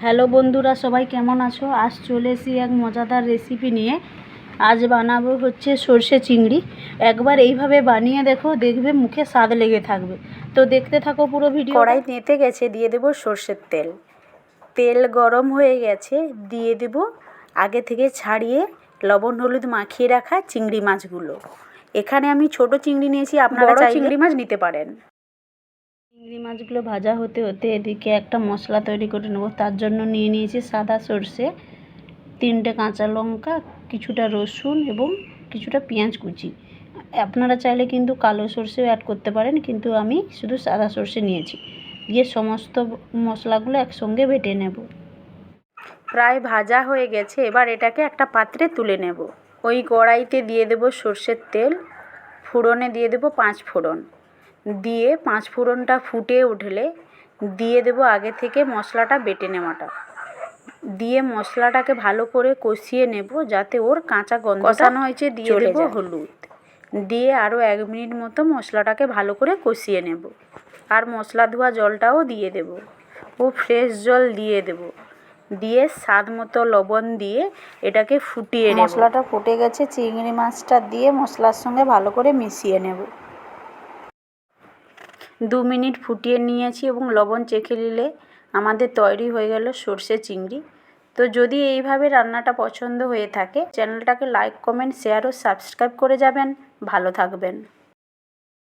Hello বন্ধুরা, সবাই কেমন আছো? আজ চলে এসেছি এক মজাদার রেসিপি নিয়ে। আজ বানাবো হচ্ছে সর্ষে চিংড়ি। একবার এইভাবে বানিয়ে দেখো, দেখবে মুখে স্বাদ লেগে থাকবে। তো দেখতে থাকো পুরো ভিডিও। কড়াই নিতে গেছে, দিয়ে দেবো সর্ষের তেল। তেল গরম হয়ে গেছে, দিয়ে দেব আগে থেকে ছাড়িয়ে লবণ হলুদ মাখিয়ে রাখা চিংড়ি মাছগুলো। এখানে আমি ছোট চিংড়ি নিয়েছি, আপনারা চাইলে চিংড়ি মাছ নিতে পারেন। চিংড়ি মাছগুলো ভাজা হতে হতে এদিকে একটা মশলা তৈরি করে নেব। তার জন্য নিয়ে নিয়েছি সাদা সর্ষে, 3টে কাঁচা লঙ্কা, কিছুটা রসুন এবং কিছুটা পেঁয়াজ কুচি। আপনারা চাইলে কিন্তু কালো সর্ষেও অ্যাড করতে পারেন, কিন্তু আমি শুধু সাদা সর্ষে নিয়েছি। দিয়ে সমস্ত মশলাগুলো একসঙ্গে বেটে নেব। প্রায় ভাজা হয়ে গেছে, এবার এটাকে একটা পাত্রে তুলে নেব। ওই কড়াইতে দিয়ে দেব সর্ষের তেল, ফোড়নে দিয়ে দেব 5 ফোড়ন। দিয়ে 5 ফোড়নটা ফুটে উঠলে দিয়ে দেব আগে থেকে মশলাটা বেটে নেওয়াটা। দিয়ে মশলাটাকে ভালো করে কষিয়ে নেব, যাতে ওর কাঁচা গন্ধ কষানো হয়েছে। দিয়ে দেব হলুদ, দিয়ে আরও 1 মিনিট মতো মশলাটাকে ভালো করে কষিয়ে নেব। আর মশলা ধোয়া জলটাও দিয়ে দেব, ও ফ্রেশ জল দিয়ে দেব। দিয়ে স্বাদ মতো লবণ দিয়ে এটাকে ফুটিয়ে নেব। মশলাটা ফুটে গেছে, চিংড়ি মাছটা দিয়ে মশলার সঙ্গে ভালো করে মিশিয়ে নেব। 2 মিনিট ফুটিয়ে নিয়েছি এবং লবণ চেখে নিলে আমাদের তৈরি হয়ে গেল সর্ষে চিংড়ি। তো যদি এইভাবে রান্নাটা পছন্দ হয়ে থাকে, চ্যানেলটাকে লাইক, কমেন্ট, শেয়ার ও সাবস্ক্রাইব করে যাবেন। ভালো থাকবেন।